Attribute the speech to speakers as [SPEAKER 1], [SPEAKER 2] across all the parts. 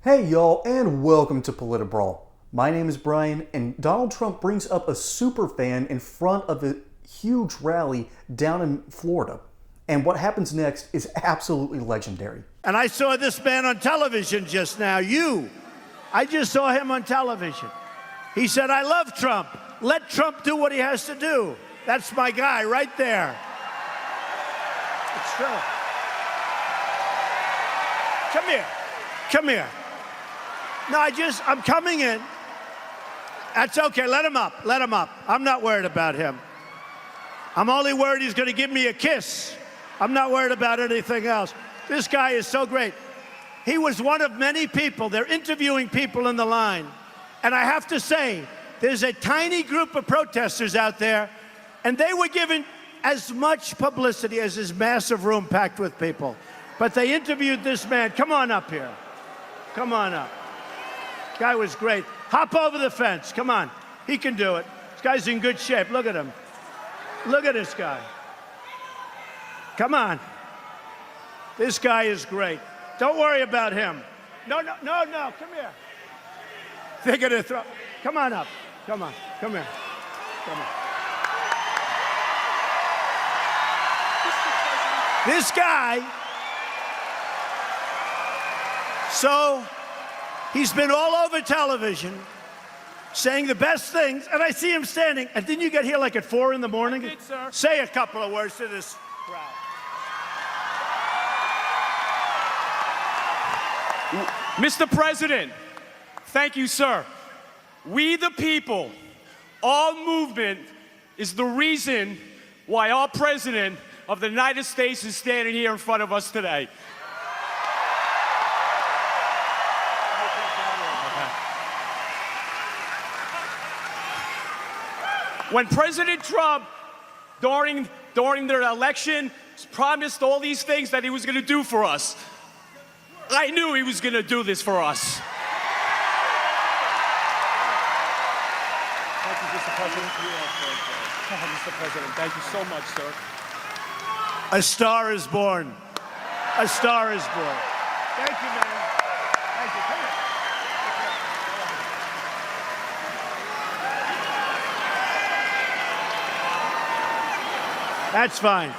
[SPEAKER 1] Hey y'all, and welcome to Politibrawl. My name is Brian, and Donald Trump brings up a super fan in front of a huge rally down in Florida. And what happens next is absolutely legendary.
[SPEAKER 2] And I saw this man on television just now, I just saw him on television. He said, I love Trump. Let Trump do what he has to do. That's my guy right there. It's true. Come here. Come here. No, I'm coming in. That's okay. Let him up. Let him up. I'm not worried about him. I'm only worried he's going to give me a kiss. I'm not worried about anything else. This guy is so great. He was one of many people. They're interviewing people in the line. And I have to say, there's a tiny group of protesters out there, and they were given as much publicity as this massive room packed with people. But they interviewed this man. Come on up here. Come on up. Guy was great. Hop over the fence. Come on. He can do it. This guy's in good shape. Look at him. Look at this guy. Come on. This guy is great. Don't worry about him. No. Come here. They're going to throw. Come on up. Come on. Come here. Come on. This guy. So he's been all over television saying the best things, and I see him standing. And didn't you get here like at 4 in the morning?
[SPEAKER 3] I did, sir.
[SPEAKER 2] Say a couple of words to this crowd.
[SPEAKER 3] Mr. President, thank you, sir. We the people, our movement is the reason why our president of the United States is standing here in front of us today. When President Trump, during their election, promised all these things that he was going to do for us, I knew he was going to do this for us. Thank you, Mr. President. Mr. President, thank you so much, sir.
[SPEAKER 2] A star is born. A star is born. Thank you, man. Thank you. Come here. That's fine.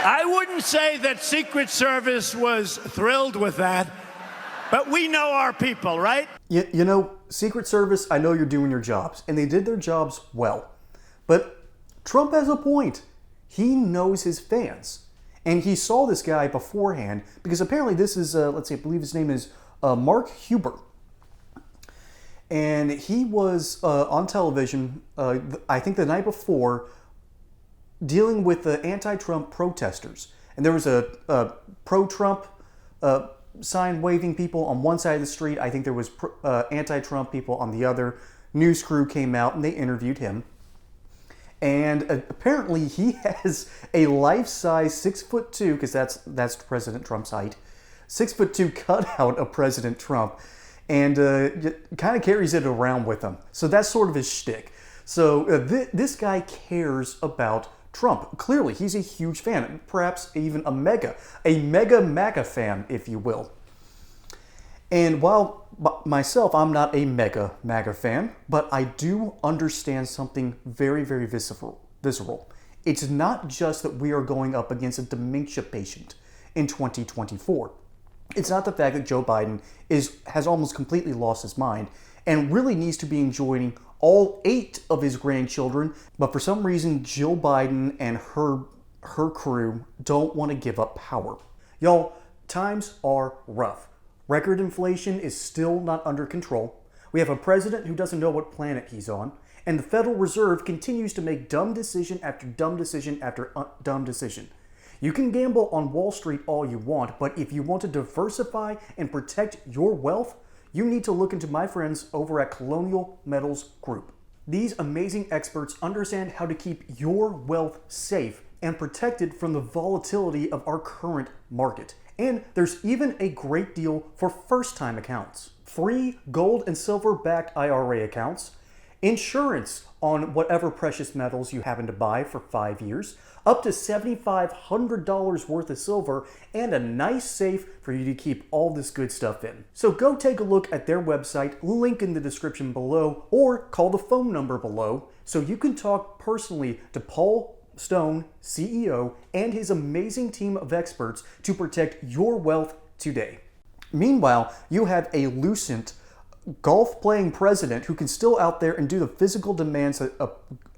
[SPEAKER 2] I wouldn't say that Secret Service was thrilled with that, but we know our people, right?
[SPEAKER 1] You know, Secret Service, I know you're doing your jobs, and they did their jobs well. But Trump has a point. He knows his fans. And he saw this guy beforehand, because apparently this is, let's see, I believe his name is Mark Huber. And he was on television, I think the night before, dealing with the anti-Trump protesters. And there was a pro-Trump sign waving people on one side of the street. I think there was anti-Trump people on the other. News crew came out and they interviewed him. And apparently he has a life-size 6'2", because that's President Trump's height, 6'2" cutout of President Trump, and kind of carries it around with him. So that's sort of his shtick. So this guy cares about Trump. Clearly, he's a huge fan, perhaps even a mega MAGA fan, if you will. And while myself, I'm not a mega MAGA fan, but I do understand something very, very visceral. It's not just that we are going up against a dementia patient in 2024. It's not the fact that Joe Biden has almost completely lost his mind and really needs to be enjoying all 8 of his grandchildren, but for some reason, Jill Biden and her crew don't want to give up power. Y'all, times are rough. Record inflation is still not under control. We have a president who doesn't know what planet he's on, and the Federal Reserve continues to make dumb decision after dumb decision after dumb decision. You can gamble on Wall Street all you want, but if you want to diversify and protect your wealth, you need to look into my friends over at Colonial Metals Group. These amazing experts understand how to keep your wealth safe and protected from the volatility of our current market. And there's even a great deal for first-time accounts. Free gold and silver-backed IRA accounts, insurance on whatever precious metals you happen to buy for 5 years, up to $7,500 worth of silver, and a nice safe for you to keep all this good stuff in. So go take a look at their website, link in the description below, or call the phone number below so you can talk personally to Paul Stone, CEO, and his amazing team of experts to protect your wealth today. Meanwhile, you have a lucent, golf-playing president who can still out there and do the physical demands that an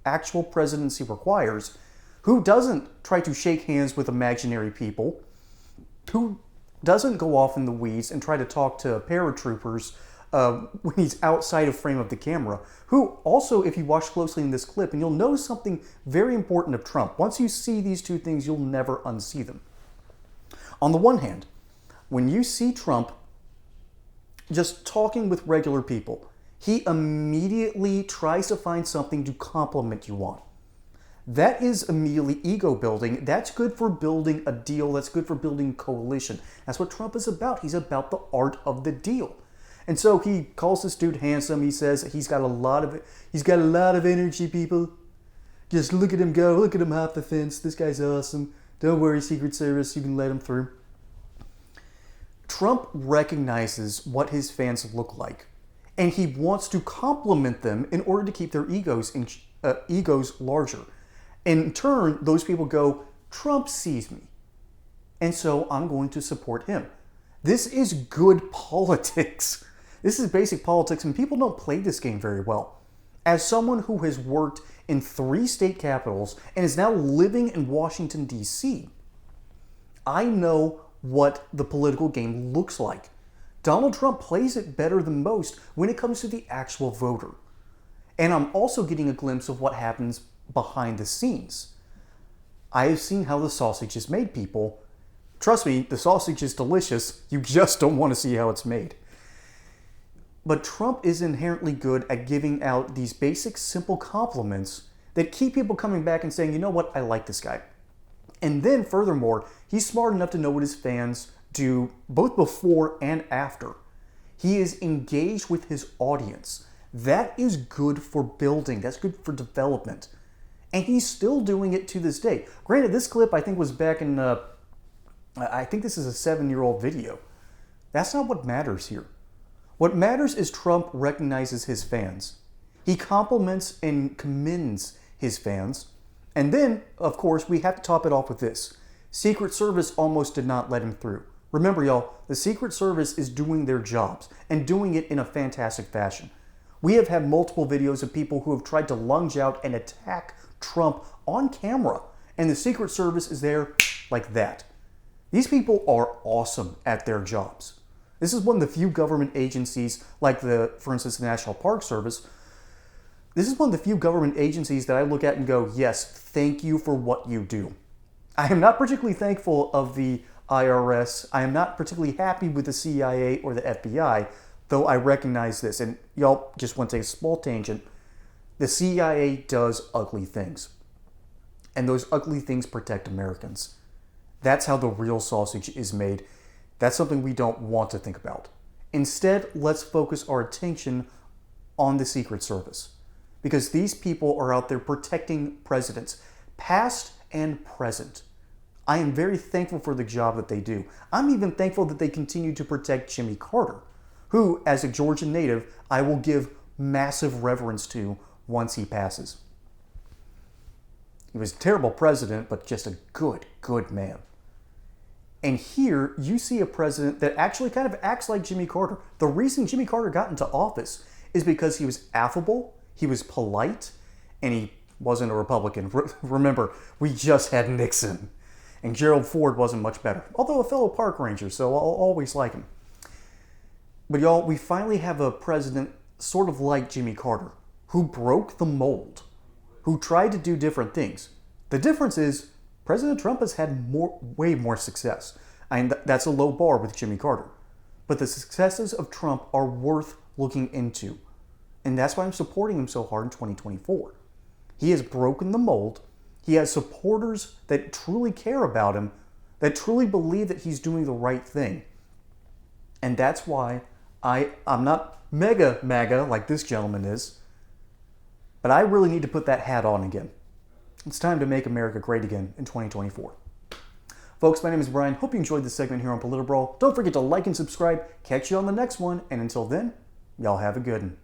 [SPEAKER 1] actual presidency requires, who doesn't try to shake hands with imaginary people, who doesn't go off in the weeds and try to talk to paratroopers when he's outside of frame of the camera, who also, if you watch closely in this clip, and you'll notice something very important of Trump. Once you see these two things, you'll never unsee them. On the one hand, when you see Trump just talking with regular people, he immediately tries to find something to compliment you on. That is immediately ego building. That's good for building a deal. That's good for building coalition. That's what Trump is about. He's about the art of the deal. And so he calls this dude handsome. He says he's got a lot of energy, people. Just look at him go. Look at him hop the fence. This guy's awesome. Don't worry, Secret Service. You can let him through. Trump recognizes what his fans look like, and he wants to compliment them in order to keep their egos larger. In turn, those people go, Trump sees me, and so I'm going to support him. This is good politics. This is basic politics, and people don't play this game very well. As someone who has worked in 3 state capitals and is now living in Washington, D.C., I know what the political game looks like. Donald Trump plays it better than most when it comes to the actual voter. And I'm also getting a glimpse of what happens behind the scenes. I have seen how the sausage is made, people. Trust me, the sausage is delicious. You just don't want to see how it's made. But Trump is inherently good at giving out these basic, simple compliments that keep people coming back and saying, you know what, I like this guy. And then furthermore, he's smart enough to know what his fans do both before and after. He is engaged with his audience. That is good for building. That's good for development. And he's still doing it to this day. Granted, this clip I think was back in, I think this is a 7-year-old video. That's not what matters here. What matters is Trump recognizes his fans. He compliments and commends his fans. And then, of course, we have to top it off with this. Secret Service almost did not let him through. Remember, y'all, the Secret Service is doing their jobs and doing it in a fantastic fashion. We have had multiple videos of people who have tried to lunge out and attack Trump on camera, and the Secret Service is there like that. These people are awesome at their jobs. This is one of the few government agencies, like for instance, the National Park Service. This is one of the few government agencies that I look at and go, yes, thank you for what you do. I am not particularly thankful of the IRS. I am not particularly happy with the CIA or the FBI, though I recognize this. And y'all just want to take a small tangent. The CIA does ugly things. And those ugly things protect Americans. That's how the real sausage is made. That's something we don't want to think about. Instead, let's focus our attention on the Secret Service. Because these people are out there protecting presidents, past and present. I am very thankful for the job that they do. I'm even thankful that they continue to protect Jimmy Carter, who, as a Georgian native, I will give massive reverence to once he passes. He was a terrible president, but just a good man. And here, you see a president that actually kind of acts like Jimmy Carter. The reason Jimmy Carter got into office is because he was affable, he was polite, and he wasn't a Republican. Remember, we just had Nixon. And Gerald Ford wasn't much better, although a fellow park ranger, so I'll always like him. But y'all, we finally have a president sort of like Jimmy Carter, who broke the mold, who tried to do different things. The difference is, President Trump has had way more success. That's a low bar with Jimmy Carter. But the successes of Trump are worth looking into. And that's why I'm supporting him so hard in 2024. He has broken the mold. He has supporters that truly care about him, that truly believe that he's doing the right thing. And that's why I'm not mega MAGA like this gentleman is, but I really need to put that hat on again. It's time to make America great again in 2024. Folks, my name is Brian. Hope you enjoyed this segment here on PolitiBrawl. Don't forget to like and subscribe. Catch you on the next one, and until then, y'all have a good one.